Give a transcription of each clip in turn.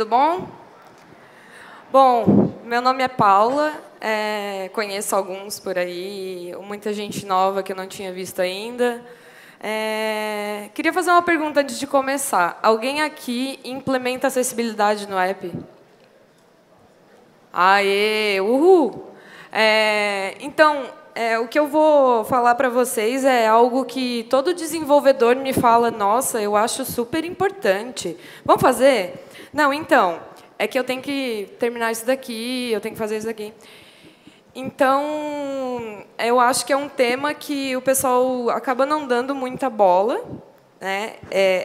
tudo bom? Bom, meu nome é Paula, conheço alguns por aí, muita gente nova que eu não tinha visto ainda. Queria fazer uma pergunta antes de começar. Alguém aqui implementa acessibilidade no app? Aê, uhul! Então, o que eu vou falar para vocês é algo que todo desenvolvedor me fala, nossa, eu acho super importante. Vamos fazer? Não, então, é que eu tenho que terminar isso daqui, eu tenho que fazer isso daqui. Então, eu acho que é um tema que o pessoal acaba não dando muita bola, né?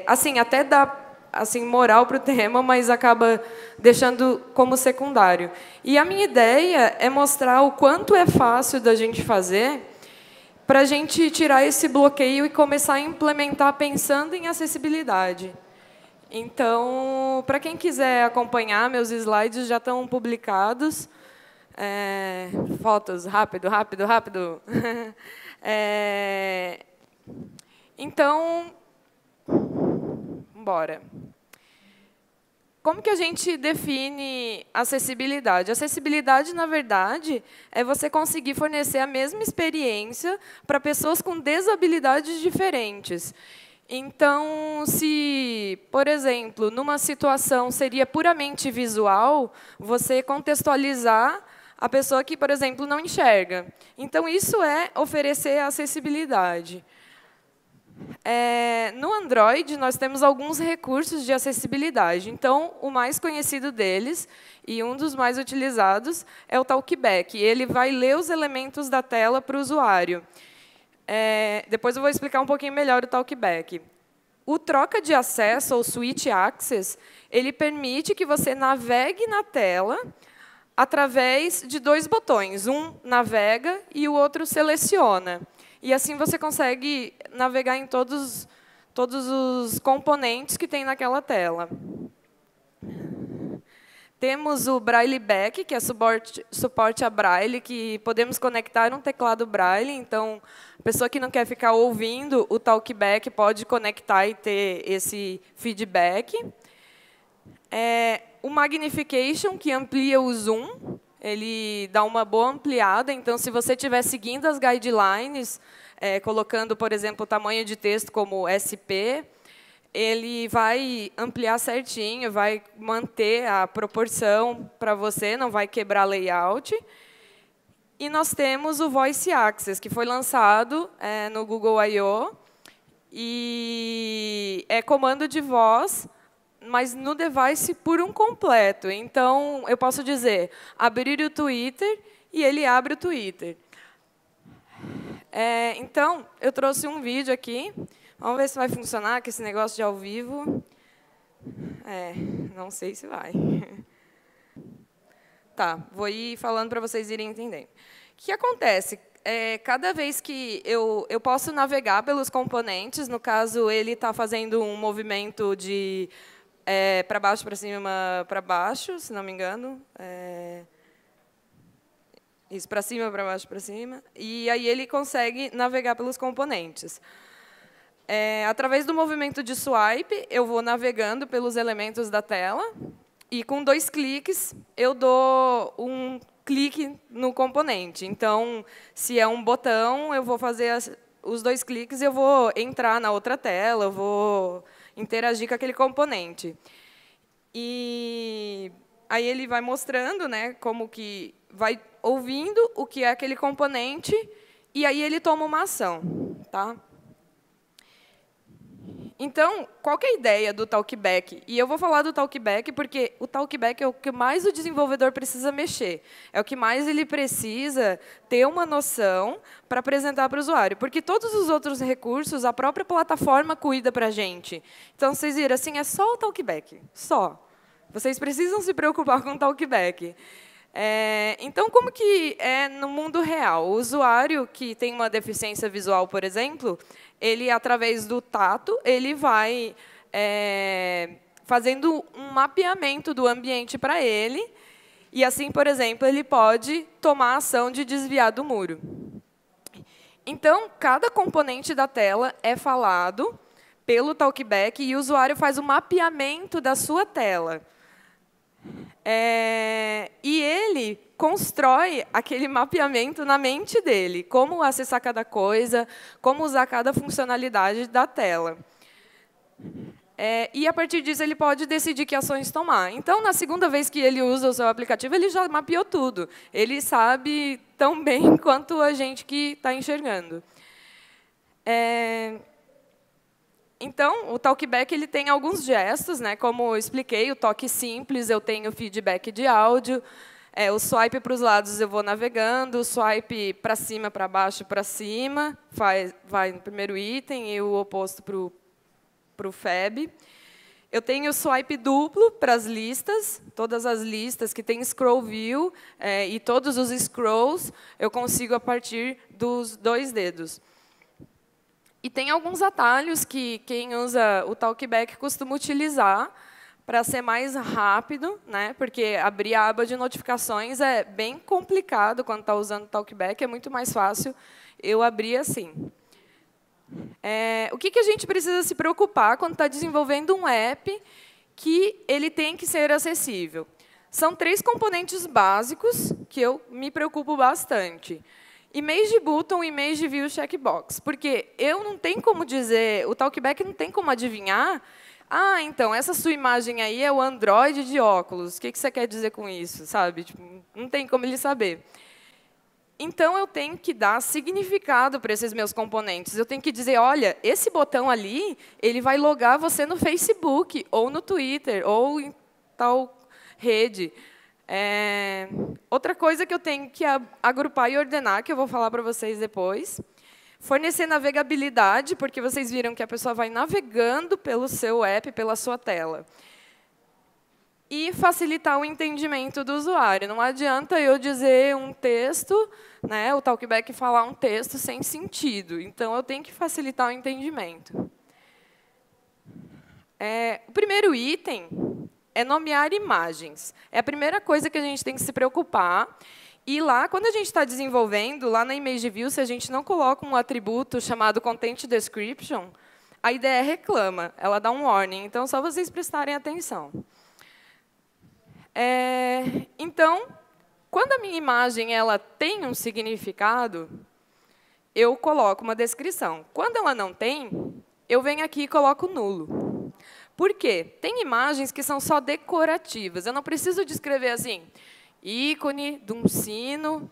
Assim, até dá assim moral para o tema, mas acaba deixando como secundário. E a minha ideia é mostrar o quanto é fácil da gente fazer para a gente tirar esse bloqueio e começar a implementar pensando em acessibilidade. Então, para quem quiser acompanhar, meus slides já estão publicados. Fotos, rápido, rápido, rápido. Então, bora. Como que a gente define acessibilidade? Acessibilidade, na verdade, é você conseguir fornecer a mesma experiência para pessoas com desabilidades diferentes. Então, se, por exemplo, numa situação seria puramente visual, você contextualizar a pessoa que, por exemplo, não enxerga. Então, isso é oferecer acessibilidade. No Android, nós temos alguns recursos de acessibilidade. Então, o mais conhecido deles, e um dos mais utilizados, é o Talkback. Ele vai ler os elementos da tela para o usuário. Depois eu vou explicar um pouquinho melhor o Talkback. O troca de acesso, ou Switch Access, ele permite que você navegue na tela através de dois botões. Um navega e o outro seleciona. E assim você consegue navegar em todos os componentes que tem naquela tela. Temos o Braille Back, que é suporte a Braille, que podemos conectar um teclado Braille. Então, a pessoa que não quer ficar ouvindo o Talkback pode conectar e ter esse feedback. O Magnification, que amplia o zoom. Ele dá uma boa ampliada. Então, se você estiver seguindo as guidelines, colocando, por exemplo, o tamanho de texto como SP, ele vai ampliar certinho, vai manter a proporção para você, não vai quebrar layout. E nós temos o Voice Access, que foi lançado no Google I/O, e é comando de voz, mas no device por um completo. Então, eu posso dizer, abrir o Twitter, e ele abre o Twitter. Então, eu trouxe um vídeo aqui. Vamos ver se vai funcionar com esse negócio de ao vivo. Não sei se vai. Tá, vou ir falando para vocês irem entendendo. O que acontece? Cada vez que eu posso navegar pelos componentes, no caso, ele está fazendo um movimento de para baixo, para cima, para baixo, se não me engano. Isso, para cima, para baixo, para cima. E aí ele consegue navegar pelos componentes. Através do movimento de swipe, eu vou navegando pelos elementos da tela. E com 2 cliques, eu dou um clique no componente. Então, se é um botão, eu vou fazer os 2 cliques e eu vou entrar na outra tela, eu vou interagir com aquele componente. E aí ele vai mostrando, né, como que vai ouvindo o que é aquele componente, e aí ele toma uma ação. Tá? Então, qual que é a ideia do Talkback? E eu vou falar do Talkback porque o Talkback é o que mais o desenvolvedor precisa mexer. É o que mais ele precisa ter uma noção para apresentar para o usuário. Porque todos os outros recursos, a própria plataforma cuida para a gente. Então, vocês viram, assim, é só o Talkback. Só. Vocês precisam se preocupar com o Talkback. Então, como que é no mundo real? O usuário que tem uma deficiência visual, por exemplo, ele, através do tato, ele vai fazendo um mapeamento do ambiente para ele, e assim, por exemplo, ele pode tomar a ação de desviar do muro. Então, cada componente da tela é falado pelo Talkback, e o usuário faz o mapeamento da sua tela. E ele constrói aquele mapeamento na mente dele, como acessar cada coisa, como usar cada funcionalidade da tela. E, a partir disso, ele pode decidir que ações tomar. Então, na segunda vez que ele usa o seu aplicativo, ele já mapeou tudo. Ele sabe tão bem quanto a gente que está enxergando. Então, o Talkback ele tem alguns gestos, né? Como eu expliquei, o toque simples, eu tenho feedback de áudio. O swipe para os lados, eu vou navegando. O swipe para cima, para baixo, para cima, vai no primeiro item, e o oposto para o FAB. Eu tenho o swipe duplo para as listas. Todas as listas que tem scroll view e todos os scrolls, eu consigo a partir dos 2 dedos. E tem alguns atalhos que quem usa o Talkback costuma utilizar para ser mais rápido, né? Porque abrir a aba de notificações é bem complicado quando está usando o Talkback, é muito mais fácil eu abrir assim. O que a gente precisa se preocupar quando está desenvolvendo um app que ele tem que ser acessível? São 3 componentes básicos que eu me preocupo bastante. Image button, image view, checkbox. Porque eu não tenho como dizer, o Talkback não tem como adivinhar, então, essa sua imagem aí é o Android de óculos. O que você quer dizer com isso? Sabe? Tipo, não tem como ele saber. Então, eu tenho que dar significado para esses meus componentes. Eu tenho que dizer, olha, esse botão ali, ele vai logar você no Facebook, ou no Twitter, ou em tal rede. Outra coisa que eu tenho que agrupar e ordenar, que eu vou falar para vocês depois. Fornecer navegabilidade, porque vocês viram que a pessoa vai navegando pelo seu app, pela sua tela. E facilitar o entendimento do usuário. Não adianta eu dizer um texto, né, o Talkback falar um texto sem sentido. Então, eu tenho que facilitar o entendimento. O primeiro item é nomear imagens. É a primeira coisa que a gente tem que se preocupar. E lá, quando a gente está desenvolvendo, lá na Image View, se a gente não coloca um atributo chamado Content Description, a IDE reclama, ela dá um warning. Então, só vocês prestarem atenção. Então, quando a minha imagem ela tem um significado, eu coloco uma descrição. Quando ela não tem, eu venho aqui e coloco nulo. Por quê? Tem imagens que são só decorativas. Eu não preciso descrever assim, ícone de um sino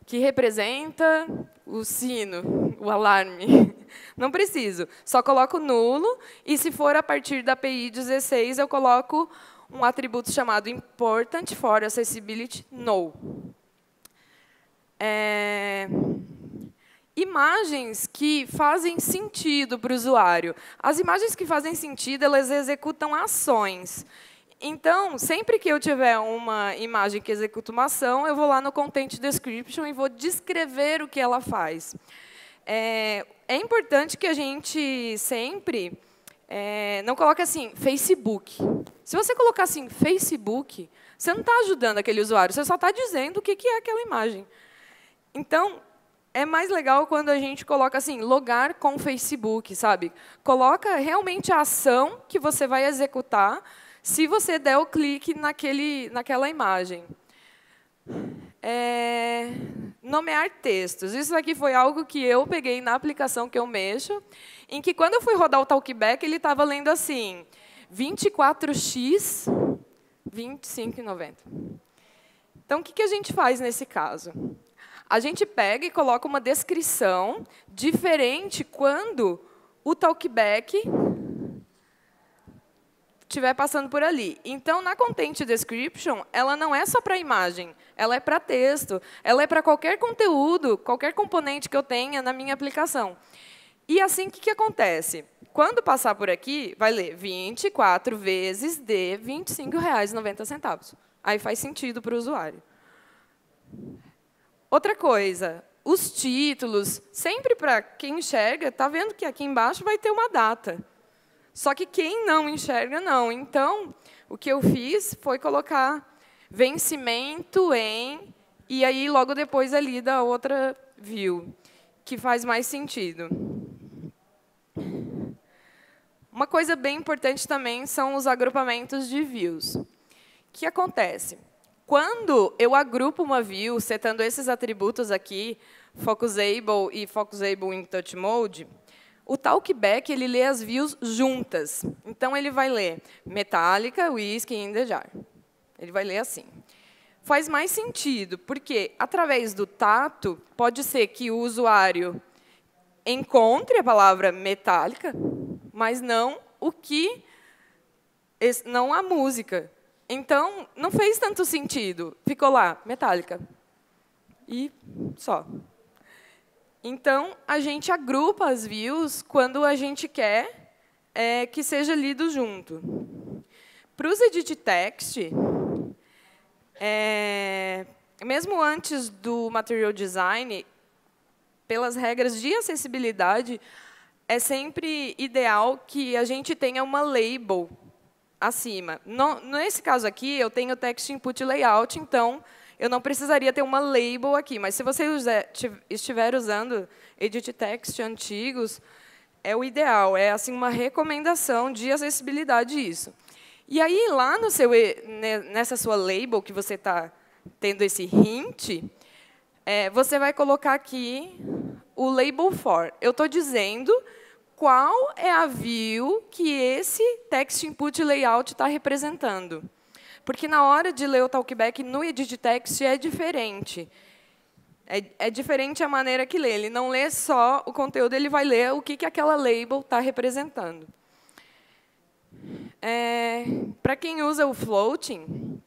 que representa o sino, o alarme. Não preciso. Só coloco nulo, e se for a partir da API 16, eu coloco um atributo chamado Important for Accessibility No. Imagens que fazem sentido para o usuário. As imagens que fazem sentido, elas executam ações. Então, sempre que eu tiver uma imagem que executa uma ação, eu vou lá no Content Description e vou descrever o que ela faz. É importante que a gente sempre não coloque assim, Facebook. Se você colocar assim, Facebook, você não está ajudando aquele usuário, você só está dizendo o que é aquela imagem. Então, é mais legal quando a gente coloca assim, logar com Facebook, sabe? Coloca realmente a ação que você vai executar se você der o clique naquela imagem. Nomear textos. Isso aqui foi algo que eu peguei na aplicação que eu mexo, em que, quando eu fui rodar o Talkback, ele estava lendo assim, 24x, 25,90. Então, o que a gente faz nesse caso? A gente pega e coloca uma descrição diferente quando o Talkback estiver passando por ali. Então, na Content Description, ela não é só para imagem, ela é para texto, ela é para qualquer conteúdo, qualquer componente que eu tenha na minha aplicação. E assim, o que acontece? Quando passar por aqui, vai ler 24 vezes de R$ 25,90. Aí faz sentido para o usuário. Outra coisa, os títulos, sempre para quem enxerga, está vendo que aqui embaixo vai ter uma data. Só que quem não enxerga, não. Então, o que eu fiz foi colocar vencimento em, e aí logo depois ali da outra view, que faz mais sentido. Uma coisa bem importante também são os agrupamentos de views. que acontece? Quando eu agrupo uma view, setando esses atributos aqui, Focusable e Focusable in Touch Mode, o Talkback ele lê as views juntas. Então, ele vai ler Metallica, Whiskey in the Jar. Ele vai ler assim. Faz mais sentido, porque, através do tato, pode ser que o usuário encontre a palavra Metallica, mas não não a música. Então, não fez tanto sentido. Ficou lá, Metallica. E só. Então, a gente agrupa as views quando a gente quer que seja lido junto. Para os edit text, mesmo antes do material design, pelas regras de acessibilidade, é sempre ideal que a gente tenha uma label acima. Nesse caso aqui, eu tenho text input layout, então eu não precisaria ter uma label aqui. Mas se você estiver usando edit text antigos, é o ideal, é assim uma recomendação de acessibilidade isso. E aí, lá nessa sua label, que você está tendo esse hint, você vai colocar aqui o label for. Eu estou dizendo qual é a view que esse text input layout está representando. Porque, na hora de ler o talkback no edit text, é diferente. É diferente a maneira que lê. Ele não lê só o conteúdo, ele vai ler o que aquela label está representando. Para quem usa o floating,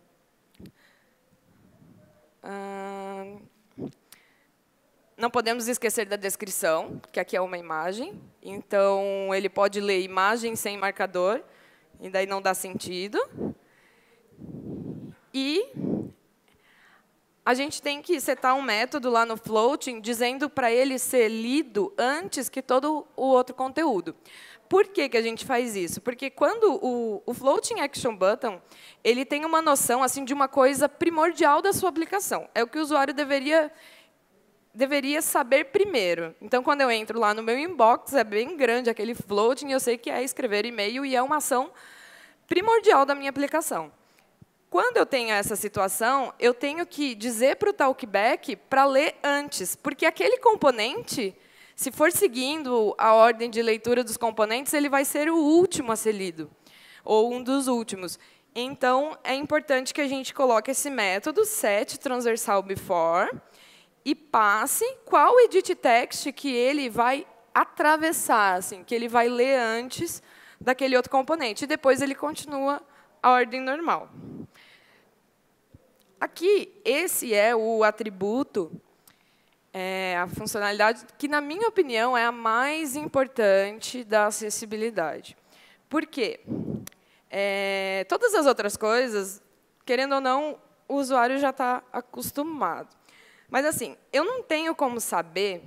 não podemos esquecer da descrição, que aqui é uma imagem. Então, ele pode ler imagem sem marcador, e daí não dá sentido. E a gente tem que setar um método lá no floating, dizendo para ele ser lido antes que todo o outro conteúdo. Por que a gente faz isso? Porque quando o Floating Action Button ele tem uma noção assim, de uma coisa primordial da sua aplicação. É o que o usuário deveria saber primeiro. Então, quando eu entro lá no meu inbox, é bem grande aquele floating, eu sei que é escrever e-mail e é uma ação primordial da minha aplicação. Quando eu tenho essa situação, eu tenho que dizer para o talkback para ler antes, porque aquele componente, se for seguindo a ordem de leitura dos componentes, ele vai ser o último a ser lido, ou um dos últimos. Então, é importante que a gente coloque esse método, setTransversalBefore, e passe qual edit text que ele vai atravessar, assim, que ele vai ler antes daquele outro componente, e depois ele continua a ordem normal. Aqui, esse é o atributo, a funcionalidade que, na minha opinião, é a mais importante da acessibilidade. Por quê? Todas as outras coisas, querendo ou não, o usuário já está acostumado. Mas, assim, eu não tenho como saber,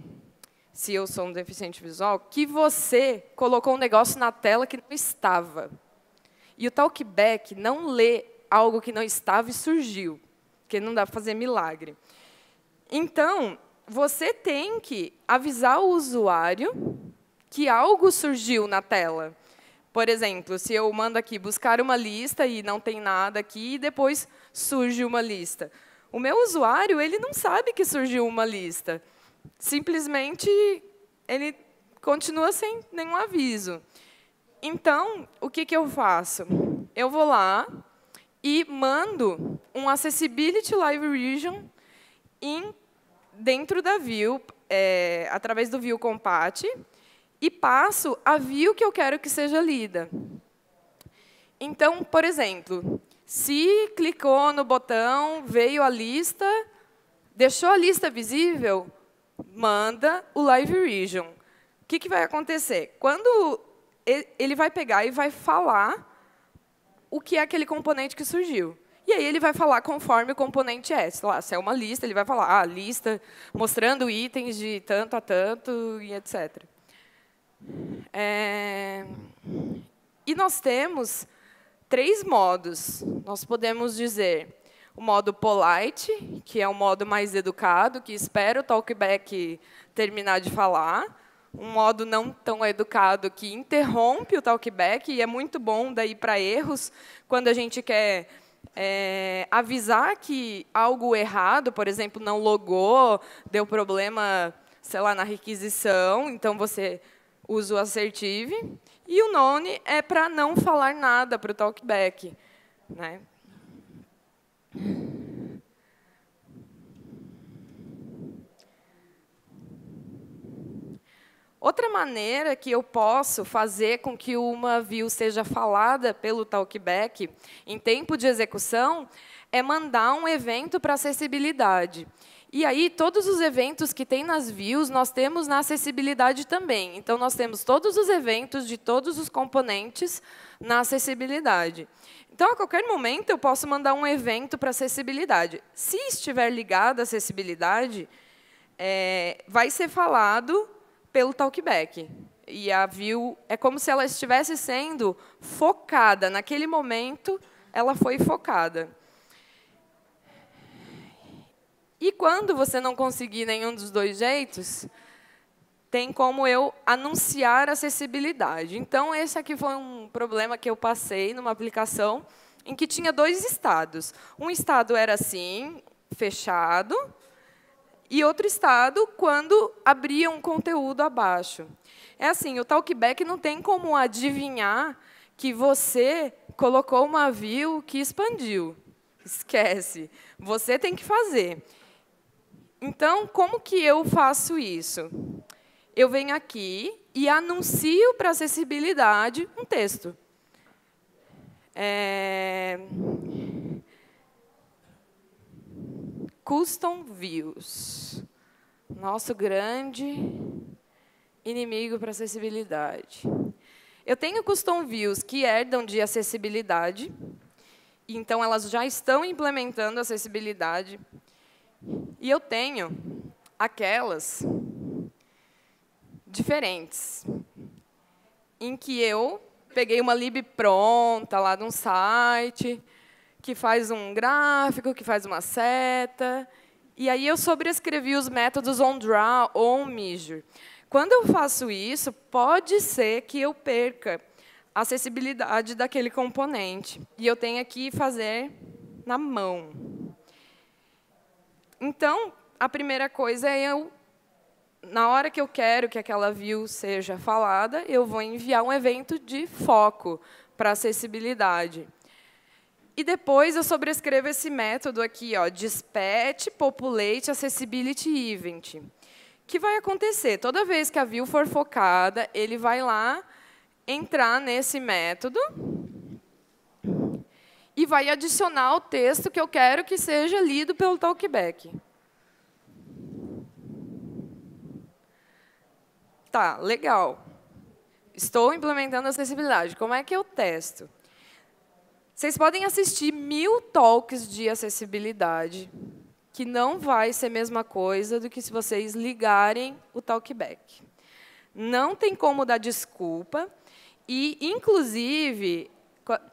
se eu sou um deficiente visual, que você colocou um negócio na tela que não estava. E o talkback não lê algo que não estava e surgiu, porque não dá para fazer milagre. Então, você tem que avisar o usuário que algo surgiu na tela. Por exemplo, se eu mando aqui buscar uma lista e não tem nada aqui, e depois surge uma lista. O meu usuário ele não sabe que surgiu uma lista. Simplesmente, ele continua sem nenhum aviso. Então, o que eu faço? Eu vou lá e mando um Accessibility Live Region dentro da view, através do view compat, e passo a view que eu quero que seja lida. Então, por exemplo, se clicou no botão, veio a lista, deixou a lista visível, manda o Live Region. O que vai acontecer? Quando ele vai pegar e vai falar o que é aquele componente que surgiu. E aí ele vai falar conforme o componente é. Sei lá, se é uma lista, ele vai falar lista mostrando itens de tanto a tanto, e etc. E nós temos 3 modos. Nós podemos dizer o modo polite, que é um modo mais educado, que espera o talkback terminar de falar. Um modo não tão educado, que interrompe o talkback, e é muito bom daí para erros, quando a gente quer avisar que algo errado, por exemplo, não logou, deu problema, sei lá, na requisição, então você usa o assertive. E o none é para não falar nada para o talkback, né? Outra maneira que eu posso fazer com que uma view seja falada pelo talkback em tempo de execução é mandar um evento para acessibilidade. E aí, todos os eventos que tem nas views, nós temos na acessibilidade também. Então, nós temos todos os eventos de todos os componentes na acessibilidade. Então, a qualquer momento, eu posso mandar um evento para acessibilidade. Se estiver ligado à acessibilidade, vai ser falado pelo talkback. E a view é como se ela estivesse sendo focada. Naquele momento, ela foi focada. E quando você não conseguir nenhum dos dois jeitos, tem como eu anunciar acessibilidade. Então, esse aqui foi um problema que eu passei numa aplicação em que tinha dois estados. Um estado era assim, fechado, e outro estado quando abria um conteúdo abaixo. É assim, o talkback não tem como adivinhar que você colocou uma view que expandiu. Esquece. Você tem que fazer. Então, como que eu faço isso? Eu venho aqui e anuncio para acessibilidade um texto. Custom Views. Nosso grande inimigo para acessibilidade. Eu tenho Custom Views que herdam de acessibilidade. Então, elas já estão implementando acessibilidade. E eu tenho aquelas diferentes, em que eu peguei uma lib pronta lá de um site, que faz um gráfico, que faz uma seta, e aí eu sobrescrevi os métodos onDraw ou onMeasure. Quando eu faço isso, pode ser que eu perca a acessibilidade daquele componente, e eu tenho que fazer na mão. Então, a primeira coisa é na hora que eu quero que aquela view seja falada, eu vou enviar um evento de foco para acessibilidade. E depois eu sobrescrevo esse método aqui, ó, dispatch populate accessibility event. O que vai acontecer? Toda vez que a view for focada, ele vai lá entrar nesse método e vai adicionar o texto que eu quero que seja lido pelo talkback. Tá, legal. Estou implementando acessibilidade. Como é que eu testo? Vocês podem assistir 1000 talks de acessibilidade, que não vai ser a mesma coisa do que se vocês ligarem o talkback. Não tem como dar desculpa. E, inclusive,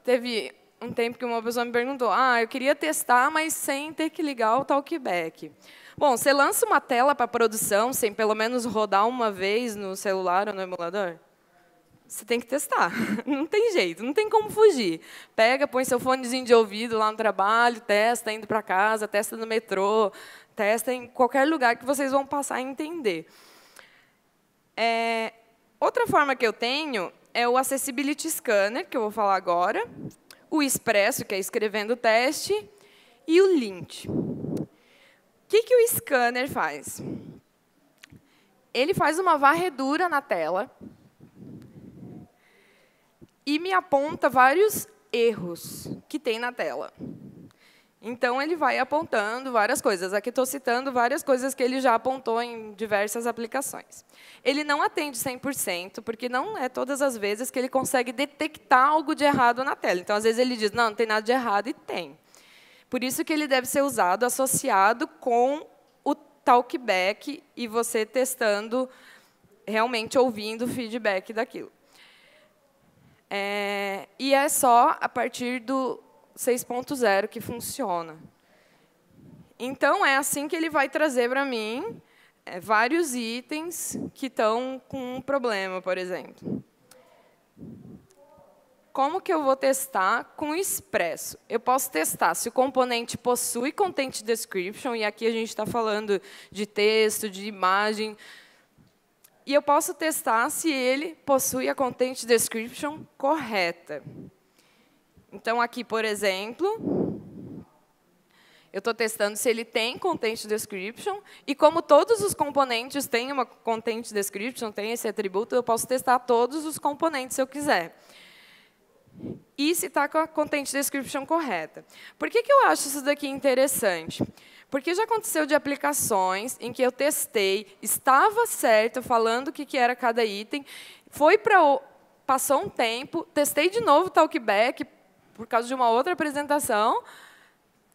teve um tempo que uma pessoa me perguntou, eu queria testar, mas sem ter que ligar o talkback. Bom, você lança uma tela para produção, sem pelo menos rodar uma vez no celular ou no emulador? Você tem que testar. Não tem jeito, não tem como fugir. Pega, põe seu fonezinho de ouvido lá no trabalho, testa indo para casa, testa no metrô, testa em qualquer lugar que vocês vão passar a entender. Outra forma que eu tenho é o Accessibility Scanner, que eu vou falar agora, o Expresso, que é escrevendo o teste, e o Lint. O que o scanner faz? Ele faz uma varredura na tela e me aponta vários erros que tem na tela. Então, ele vai apontando várias coisas. Aqui estou citando várias coisas que ele já apontou em diversas aplicações. Ele não atende 100%, porque não é todas as vezes que ele consegue detectar algo de errado na tela. Então, às vezes, ele diz, não tem nada de errado, e tem. Por isso que ele deve ser usado associado com o talkback e você testando, realmente ouvindo o feedback daquilo. E é só a partir do 6.0 que funciona. Então, é assim que ele vai trazer para mim vários itens que estão com um problema, por exemplo. como que eu vou testar com o Expresso? Eu posso testar se o componente possui Content Description, e aqui a gente está falando de texto, de imagem. E eu posso testar se ele possui a Content Description correta. Então, aqui, por exemplo, eu estou testando se ele tem Content Description, e como todos os componentes têm uma Content Description, tem esse atributo, eu posso testar todos os componentes se eu quiser. E se está com a Content Description correta. Por que eu acho isso daqui interessante? Porque já aconteceu de aplicações em que eu testei, estava certo, falando o que era cada item, passou um tempo, testei de novo o Talkback, por causa de uma outra apresentação,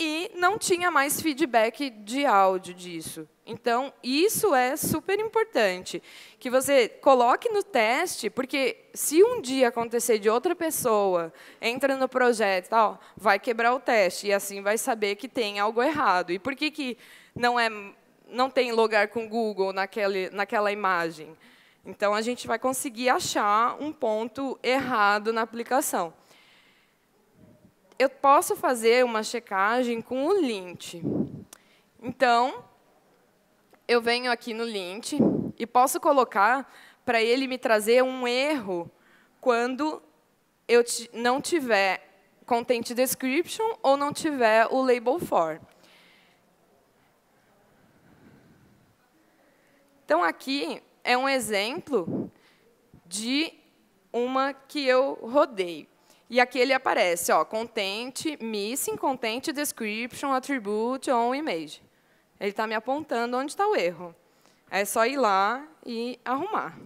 e não tinha mais feedback de áudio disso. Então, isso é super importante, que você coloque no teste, porque se um dia acontecer de outra pessoa, entra no projeto, tal, vai quebrar o teste, e assim vai saber que tem algo errado. E por que não tem lugar com Google naquela imagem? Então, a gente vai conseguir achar um ponto errado na aplicação. Eu posso fazer uma checagem com o lint. Então, eu venho aqui no lint e posso colocar para ele me trazer um erro quando eu não tiver Content Description ou não tiver o Label For. Então, aqui é um exemplo de uma que eu rodei. E aqui ele aparece, ó, Content, Missing, Content Description, Attribute, On Image. Ele está me apontando onde está o erro. É só ir lá e arrumar.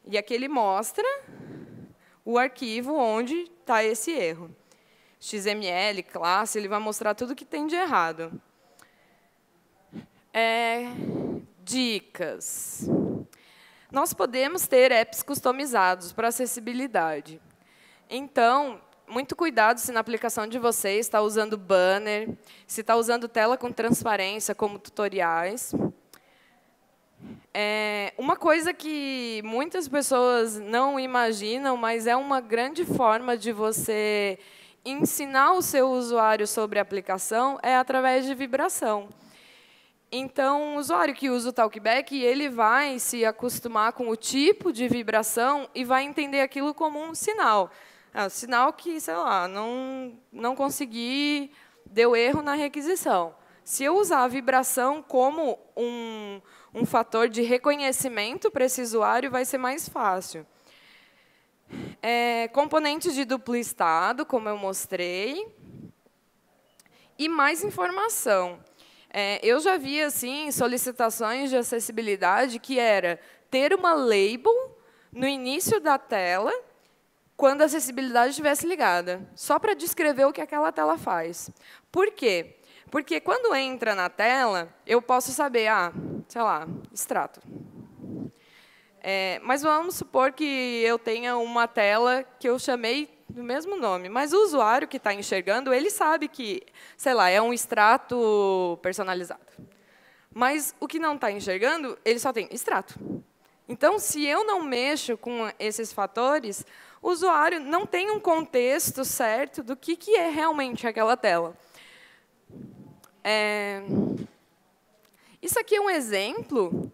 E aqui ele mostra o arquivo onde está esse erro. XML, classe, ele vai mostrar tudo que tem de errado. Dicas. Nós podemos ter apps customizados para acessibilidade. Então, muito cuidado se na aplicação de vocês está usando banner, se está usando tela com transparência, como tutoriais. Uma coisa que muitas pessoas não imaginam, mas é uma grande forma de você ensinar o seu usuário sobre a aplicação, é através de vibração. Então, o usuário que usa o Talkback, ele vai se acostumar com o tipo de vibração e vai entender aquilo como um sinal. Sinal que, sei lá, não consegui, deu erro na requisição. Se eu usar a vibração como um fator de reconhecimento para esse usuário, vai ser mais fácil. Componentes de duplo estado, como eu mostrei. E mais informação. Eu já vi assim, solicitações de acessibilidade que era ter uma label no início da tela, quando a acessibilidade estivesse ligada, só para descrever o que aquela tela faz. Por quê? Porque quando entra na tela, eu posso saber, sei lá, extrato. Mas vamos supor que eu tenha uma tela que eu chamei do mesmo nome, mas o usuário que está enxergando, ele sabe que, sei lá, é um extrato personalizado. Mas o que não está enxergando, ele só tem extrato. Então, se eu não mexo com esses fatores, o usuário não tem um contexto certo do que é realmente aquela tela. Isso aqui é um exemplo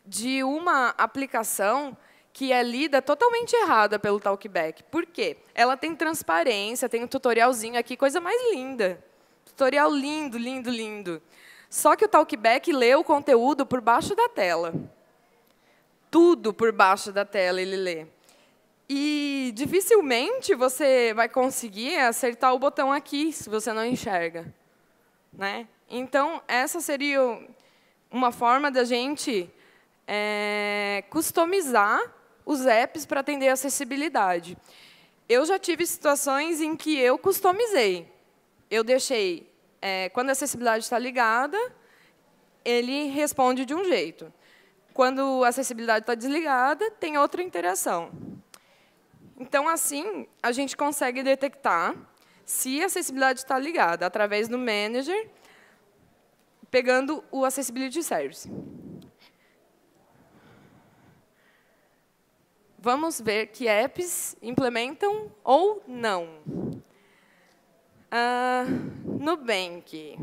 de uma aplicação que é lida totalmente errada pelo Talkback. Por quê? Ela tem transparência, tem um tutorialzinho aqui, coisa mais linda. Tutorial lindo, lindo, lindo. Só que o Talkback lê o conteúdo por baixo da tela. Tudo por baixo da tela ele lê. E dificilmente você vai conseguir acertar o botão aqui, se você não enxerga. Né? Então, essa seria uma forma da gente customizar os apps para atender a acessibilidade. Eu já tive situações em que eu customizei. Eu deixei, quando a acessibilidade está ligada, ele responde de um jeito. Quando a acessibilidade está desligada, tem outra interação. Então, assim, a gente consegue detectar se a acessibilidade está ligada através do Manager, pegando o Accessibility Service. vamos ver que apps implementam ou não. Nubank.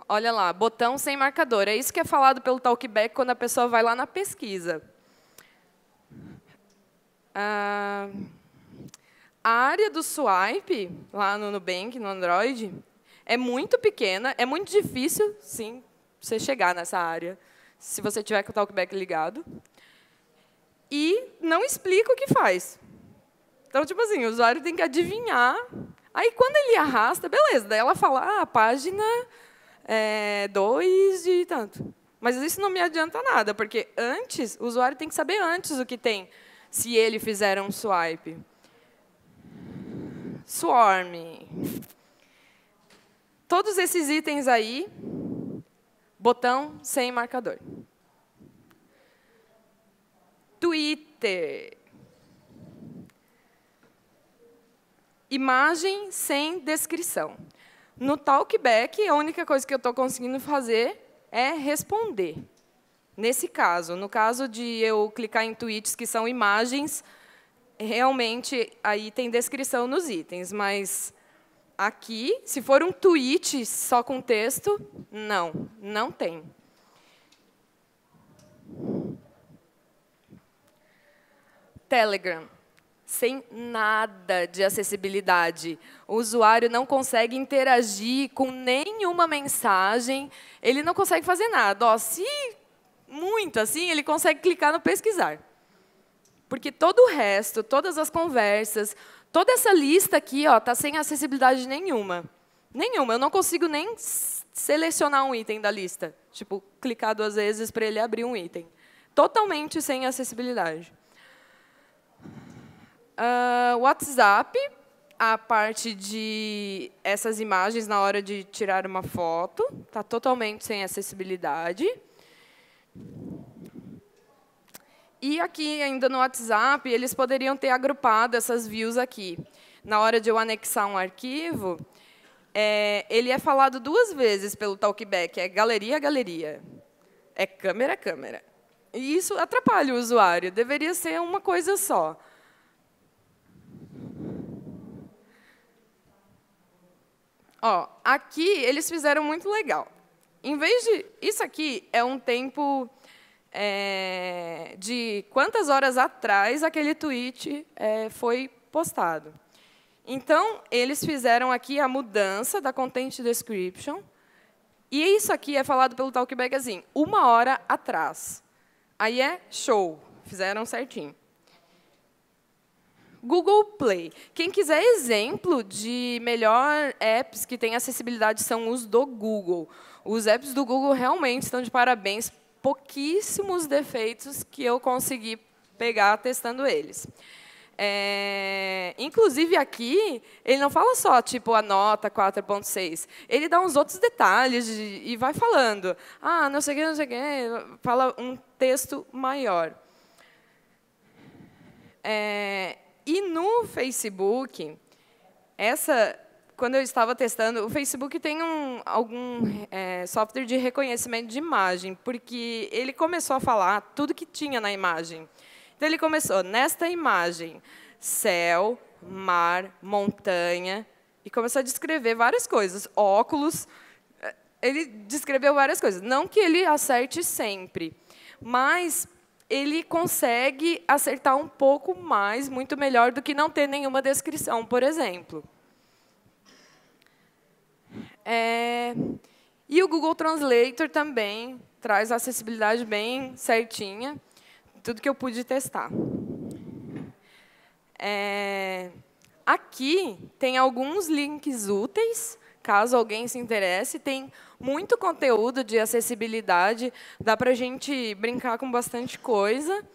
Olha lá, botão sem marcador. É isso que é falado pelo Talkback quando a pessoa vai lá na pesquisa. A área do swipe, lá no Nubank, no Android, é muito pequena, é muito difícil, sim, você chegar nessa área, se você tiver com o Talkback ligado. E não explica o que faz. Então, tipo assim, o usuário tem que adivinhar. Aí, quando ele arrasta, beleza, daí ela fala, página 2 de tanto. Mas isso não me adianta nada, porque antes, o usuário tem que saber antes o que tem, se ele fizer um swipe. Swarm. Todos esses itens aí, botão sem marcador. Twitter. Imagem sem descrição. No Talkback, a única coisa que eu estou conseguindo fazer é responder. Nesse caso, no caso de eu clicar em tweets que são imagens, realmente aí tem descrição nos itens, mas aqui, se for um tweet só com texto, não tem. Telegram. Sem nada de acessibilidade. O usuário não consegue interagir com nenhuma mensagem, ele não consegue fazer nada. Se muito assim, ele consegue clicar no pesquisar. Porque todo o resto, todas as conversas, toda essa lista aqui está sem acessibilidade nenhuma. Nenhuma. Eu não consigo nem selecionar um item da lista. Tipo, clicar 2 vezes para ele abrir um item. Totalmente sem acessibilidade. WhatsApp, a parte de essas imagens na hora de tirar uma foto, está totalmente sem acessibilidade. E aqui, ainda no WhatsApp, eles poderiam ter agrupado essas views aqui. Na hora de eu anexar um arquivo, ele é falado 2 vezes pelo Talkback, é galeria, galeria. É câmera, câmera. E isso atrapalha o usuário, deveria ser uma coisa só. Aqui eles fizeram muito legal. Em vez de... Isso aqui é um tempo de quantas horas atrás aquele tweet foi postado. Então, eles fizeram aqui a mudança da Content Description. E isso aqui é falado pelo Talkback assim, 1 hora atrás. Aí é show, fizeram certinho. Google Play. Quem quiser exemplo de melhor apps que têm acessibilidade são os do Google. Os apps do Google realmente estão de parabéns. Pouquíssimos defeitos que eu consegui pegar testando eles. Inclusive, aqui, ele não fala só tipo a nota 4.6. Ele dá uns outros detalhes e vai falando. Não sei o que, não sei o que. Fala um texto maior. E no Facebook, quando eu estava testando, o Facebook tem algum software de reconhecimento de imagem, porque ele começou a falar tudo que tinha na imagem. Então, ele começou, nesta imagem, céu, mar, montanha, e começou a descrever várias coisas. Óculos, ele descreveu várias coisas. Não que ele acerte sempre, mas ele consegue acertar um pouco mais, muito melhor do que não ter nenhuma descrição, por exemplo. E o Google Translator também traz a acessibilidade bem certinha, tudo que eu pude testar. Aqui tem alguns links úteis, caso alguém se interesse. Tem muito conteúdo de acessibilidade, dá para a gente brincar com bastante coisa.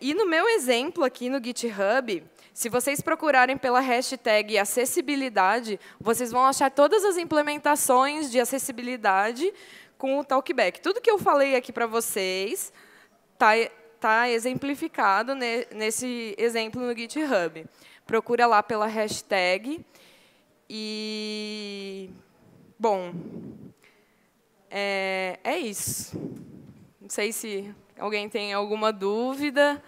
E no meu exemplo aqui no GitHub, se vocês procurarem pela hashtag acessibilidade, vocês vão achar todas as implementações de acessibilidade com o Talkback. Tudo que eu falei aqui para vocês está exemplificado nesse exemplo no GitHub. Procura lá pela hashtag. E, bom, é isso. Não sei se Alguém tem alguma dúvida?